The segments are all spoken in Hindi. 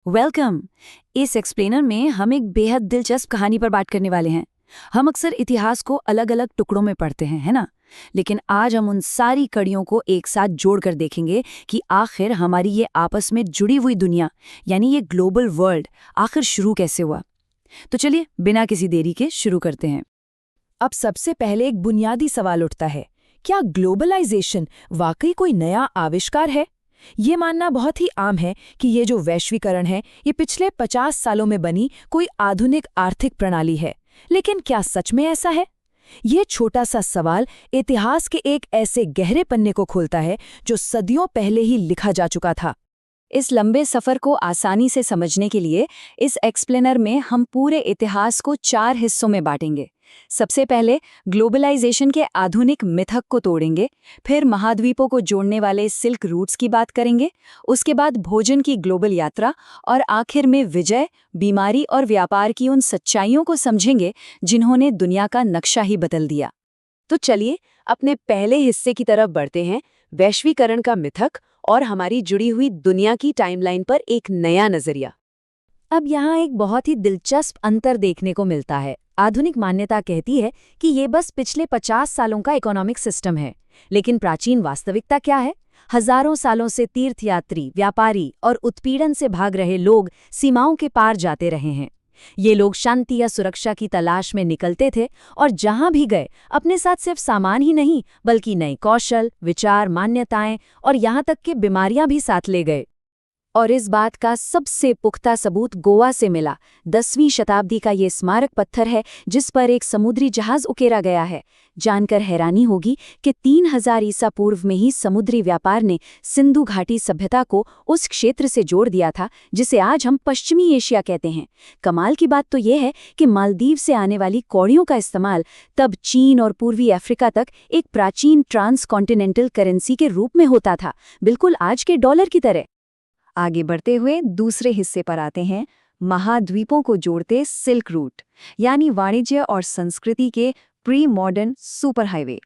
वेलकम। इस एक्सप्लेनर में हम एक बेहद दिलचस्प कहानी पर बात करने वाले हैं। हम अक्सर इतिहास को अलग अलग टुकड़ों में पढ़ते हैं, है ना? लेकिन आज हम उन सारी कड़ियों को एक साथ जोड़कर देखेंगे कि आखिर हमारी ये आपस में जुड़ी हुई दुनिया, यानी ये ग्लोबल वर्ल्ड, आखिर शुरू कैसे हुआ। तो चलिए बिना किसी देरी के शुरू करते हैं। अब सबसे पहले एक बुनियादी सवाल उठता है, क्या ग्लोबलाइजेशन वाकई कोई नया आविष्कार है? ये मानना बहुत ही आम है कि ये जो वैश्वीकरण है, ये पिछले 50 सालों में बनी कोई आधुनिक आर्थिक प्रणाली है। लेकिन क्या सच में ऐसा है? ये छोटा सा सवाल इतिहास के एक ऐसे गहरे पन्ने को खोलता है जो सदियों पहले ही लिखा जा चुका था। इस लंबे सफर को आसानी से समझने के लिए इस एक्सप्लेनर में हम पूरे इतिहास को 4 हिस्सों में बांटेंगे। सबसे पहले ग्लोबलाइजेशन के आधुनिक मिथक को तोड़ेंगे, फिर महाद्वीपों को जोड़ने वाले सिल्क रूट्स की बात करेंगे, उसके बाद भोजन की ग्लोबल यात्रा और आखिर में विजय, बीमारी और व्यापार की उन सच्चाइयों को समझेंगे जिन्होंने दुनिया का नक्शा ही बदल दिया। तो चलिए अपने पहले हिस्से की तरफ बढ़ते हैं, वैश्वीकरण का मिथक और हमारी जुड़ी हुई दुनिया की टाइमलाइन पर एक नया नजरिया। अब यहाँ एक बहुत ही दिलचस्प अंतर देखने को मिलता है। आधुनिक मान्यता कहती है कि ये बस पिछले 50 सालों का इकोनॉमिक सिस्टम है, लेकिन प्राचीन वास्तविकता क्या है? हजारों सालों से तीर्थयात्री, व्यापारी और उत्पीड़न से भाग रहे लोग सीमाओं के पार जाते रहे हैं। ये लोग शांति या सुरक्षा की तलाश में निकलते थे और जहां भी गए अपने साथ सिर्फ सामान ही नहीं बल्कि नए कौशल, विचार, मान्यताएं और यहां तक कि बीमारियां भी साथ ले गए। और इस बात का सबसे पुख्ता सबूत गोवा से मिला। 10वीं शताब्दी का ये स्मारक पत्थर है जिस पर एक समुद्री जहाज उकेरा गया है। जानकर हैरानी होगी कि 3000 ईसा पूर्व में ही समुद्री व्यापार ने सिंधु घाटी सभ्यता को उस क्षेत्र से जोड़ दिया था जिसे आज हम पश्चिमी एशिया कहते हैं। कमाल की बात तो यह है कि मालदीव से आने वाली कौड़ियों का इस्तेमाल तब चीन और पूर्वी अफ्रीका तक एक प्राचीन ट्रांसकॉन्टिनेंटल करेंसी के रूप में होता था, बिल्कुल आज के डॉलर की तरह। आगे बढ़ते हुए दूसरे हिस्से पर आते हैं, महाद्वीपों को जोड़ते सिल्क रूट, यानी वाणिज्य और संस्कृति के प्री मॉडर्न सुपर हाईवे।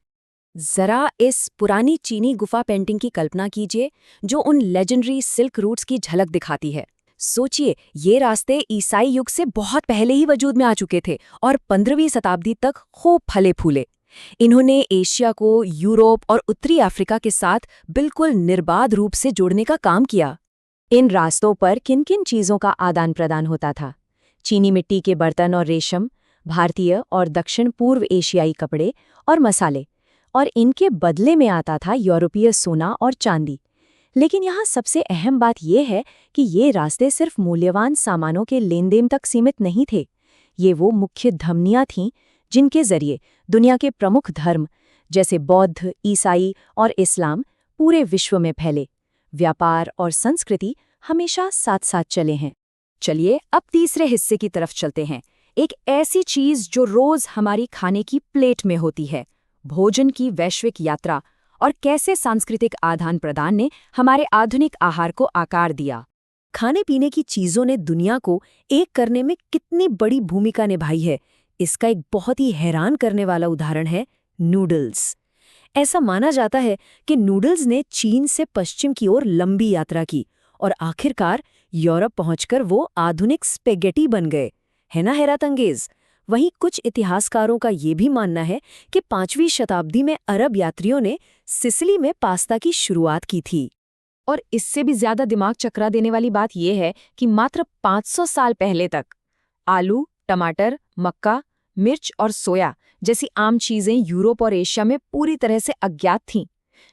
जरा इस पुरानी चीनी गुफा पेंटिंग की कल्पना कीजिए जो उन लेजेंडरी सिल्क रूट्स की झलक दिखाती है। सोचिए, ये रास्ते ईसाई युग से बहुत पहले ही वजूद में आ चुके थे और 15वीं शताब्दी तक खूब फले फूले। इन्होंने एशिया को यूरोप और उत्तरी अफ्रीका के साथ बिल्कुल निर्बाध रूप से जोड़ने का काम किया। इन रास्तों पर किन किन चीज़ों का आदान प्रदान होता था? चीनी मिट्टी के बर्तन और रेशम, भारतीय और दक्षिण पूर्व एशियाई कपड़े और मसाले, और इनके बदले में आता था यूरोपीय सोना और चांदी। लेकिन यहाँ सबसे अहम बात यह है कि ये रास्ते सिर्फ मूल्यवान सामानों के लेन देन तक सीमित नहीं थे। ये वो मुख्य धमनियाँ थीं जिनके जरिए दुनिया के प्रमुख धर्म जैसे बौद्ध, ईसाई और इस्लाम पूरे विश्व में फैले। व्यापार और संस्कृति हमेशा साथ साथ चले हैं। चलिए अब तीसरे हिस्से की तरफ चलते हैं, एक ऐसी चीज जो रोज हमारी खाने की प्लेट में होती है, भोजन की वैश्विक यात्रा और कैसे सांस्कृतिक आदान प्रदान ने हमारे आधुनिक आहार को आकार दिया। खाने पीने की चीजों ने दुनिया को एक करने में कितनी बड़ी भूमिका निभाई है, इसका एक बहुत ही हैरान करने वाला उदाहरण है नूडल्स। ऐसा माना जाता है कि नूडल्स ने चीन से पश्चिम की ओर लंबी यात्रा की और आखिरकार यूरोप पहुंचकर वो आधुनिक स्पेगेटी बन गए। है ना हैरत अंगेज? वहीं कुछ इतिहासकारों का ये भी मानना है कि 5वीं शताब्दी में अरब यात्रियों ने सिसिली में पास्ता की शुरुआत की थी। और इससे भी ज्यादा दिमाग चकरा देने वाली बात यह है कि मात्र 500 साल पहले तक आलू, टमाटर, मक्का, मिर्च और सोया जैसी आम चीजें यूरोप और एशिया में पूरी तरह से अज्ञात थीं।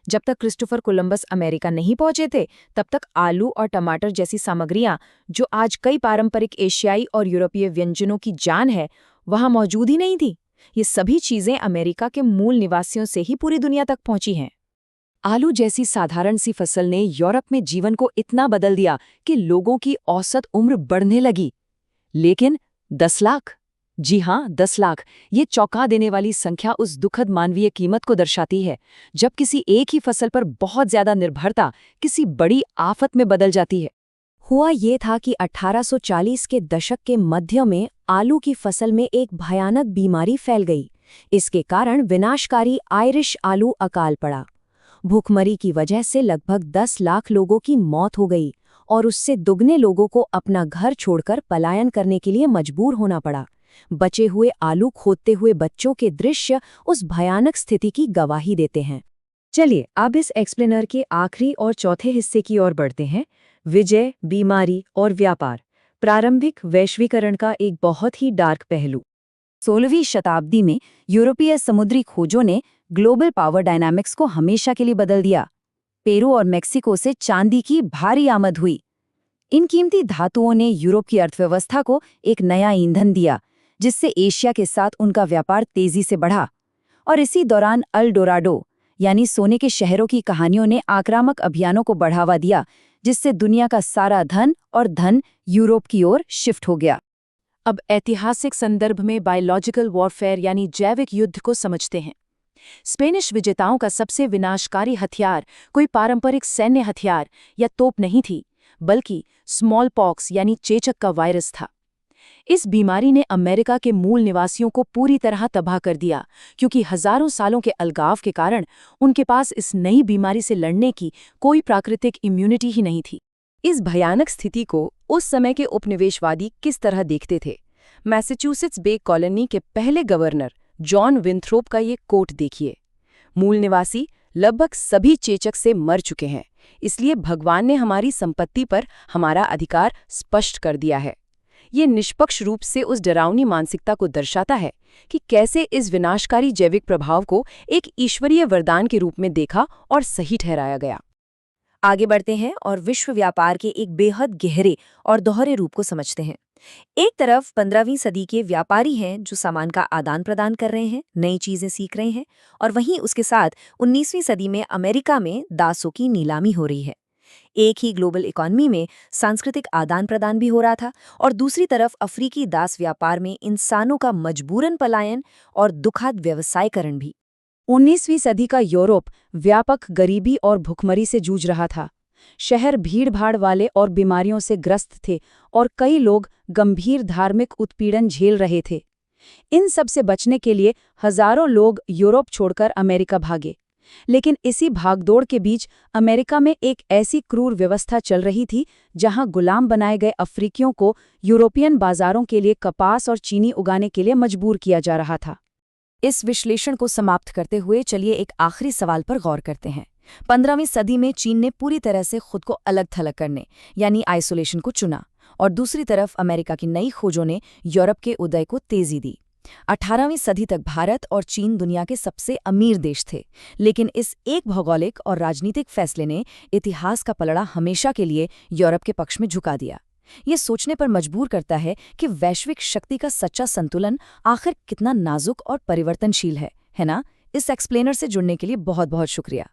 जब तक क्रिस्टोफर कोलंबस अमेरिका नहीं पहुंचे थे, तब तक आलू और टमाटर जैसी सामग्रियां, जो आज कई पारंपरिक एशियाई और यूरोपीय व्यंजनों की जान है, वहां मौजूद ही नहीं थी। ये सभी चीजें अमेरिका के मूल निवासियों से ही पूरी दुनिया तक पहुंची हैं। आलू जैसी साधारण सी फसल ने यूरोप में जीवन को इतना बदल दिया कि लोगों की औसत उम्र बढ़ने लगी। लेकिन 10 लाख, जी हाँ 10 लाख, ये चौंका देने वाली संख्या उस दुखद मानवीय कीमत को दर्शाती है जब किसी एक ही फसल पर बहुत ज्यादा निर्भरता किसी बड़ी आफत में बदल जाती है। हुआ ये था कि 1840 के दशक के मध्य में आलू की फसल में एक भयानक बीमारी फैल गई। इसके कारण विनाशकारी आयरिश आलू अकाल पड़ा। भूखमरी की वजह से लगभग 10 लाख लोगों की मौत हो गई और उससे दुगने लोगों को अपना घर छोड़कर पलायन करने के लिए मजबूर होना पड़ा। बचे हुए आलू खोदते हुए बच्चों के दृश्य उस भयानक स्थिति की गवाही देते हैं। चलिए अब इस एक्सप्लेनर के आखिरी और चौथे हिस्से की ओर बढ़ते हैं। विजय, बीमारी और व्यापार, प्रारंभिक वैश्वीकरण का एक बहुत ही डार्क पहलू। 16वीं शताब्दी में यूरोपीय समुद्री खोजों ने ग्लोबल पावर डायनामिक्स को हमेशा के लिए बदल दिया। पेरू और मेक्सिको से चांदी की भारी आमद हुई। इन कीमती धातुओं ने यूरोप की अर्थव्यवस्था को एक नया ईंधन दिया, जिससे एशिया के साथ उनका व्यापार तेजी से बढ़ा। और इसी दौरान अल डोराडो यानी सोने के शहरों की कहानियों ने आक्रामक अभियानों को बढ़ावा दिया, जिससे दुनिया का सारा धन यूरोप की ओर शिफ्ट हो गया। अब ऐतिहासिक संदर्भ में बायोलॉजिकल वॉरफेयर यानी जैविक युद्ध को समझते हैं। स्पेनिश विजेताओं का सबसे विनाशकारी हथियार कोई पारंपरिक सैन्य हथियार या तोप नहीं थी, बल्कि स्मॉल पॉक्स यानी चेचक का वायरस था। इस बीमारी ने अमेरिका के मूल निवासियों को पूरी तरह तबाह कर दिया, क्योंकि हजारों सालों के अलगाव के कारण उनके पास इस नई बीमारी से लड़ने की कोई प्राकृतिक इम्यूनिटी ही नहीं थी। इस भयानक स्थिति को उस समय के उपनिवेशवादी किस तरह देखते थे? मैसेच्यूसेट्स बे कॉलोनी के पहले गवर्नर जॉन विंथ्रोप का ये कोट देखिए। मूल निवासी लगभग सभी चेचक से मर चुके हैं, इसलिए भगवान ने हमारी संपत्ति पर हमारा अधिकार स्पष्ट कर दिया है। ये निष्पक्ष रूप से उस डरावनी मानसिकता को दर्शाता है कि कैसे इस विनाशकारी जैविक प्रभाव को एक ईश्वरीय वरदान के रूप में देखा और सही ठहराया गया। आगे बढ़ते हैं और विश्व व्यापार के एक बेहद गहरे और दोहरे रूप को समझते हैं। एक तरफ 15वीं सदी के व्यापारी हैं जो सामान का आदान प्रदान कर रहे हैं, नई चीजें सीख रहे हैं, और वहीं उसके साथ 19वीं सदी में अमेरिका में दासों की नीलामी हो रही है। एक ही ग्लोबल इकॉनमी में सांस्कृतिक आदान प्रदान भी हो रहा था, और दूसरी तरफ अफ्रीकी दास व्यापार में इंसानों का मजबूरन पलायन और दुखद व्यवसायीकरण भी। 19वीं सदी का यूरोप व्यापक गरीबी और भुखमरी से जूझ रहा था। शहर भीड़-भाड़ वाले और बीमारियों से ग्रस्त थे, और कई लोग गंभीर धार्मिक उत्पीड़न झेल रहे थे। इन सब से बचने के लिए हजारों लोग यूरोप छोड़कर अमेरिका भागे। लेकिन इसी भागदौड़ के बीच अमेरिका में एक ऐसी क्रूर व्यवस्था चल रही थी जहां गुलाम बनाए गए अफ्रीकियों को यूरोपियन बाजारों के लिए कपास और चीनी उगाने के लिए मजबूर किया जा रहा था। इस विश्लेषण को समाप्त करते हुए चलिए एक आखिरी सवाल पर गौर करते हैं। 15वीं सदी में चीन ने पूरी तरह से खुद को अलग थलग करने यानी आइसोलेशन को चुना, और दूसरी तरफ अमेरिका की नई खोजों ने यूरोप के उदय को तेजी दी। 18वीं सदी तक भारत और चीन दुनिया के सबसे अमीर देश थे, लेकिन इस एक भौगोलिक और राजनीतिक फैसले ने इतिहास का पलड़ा हमेशा के लिए यूरोप के पक्ष में झुका दिया। ये सोचने पर मजबूर करता है कि वैश्विक शक्ति का सच्चा संतुलन आखिर कितना नाजुक और परिवर्तनशील है ना? इस एक्सप्लेनर से जुड़ने के लिए बहुत बहुत शुक्रिया।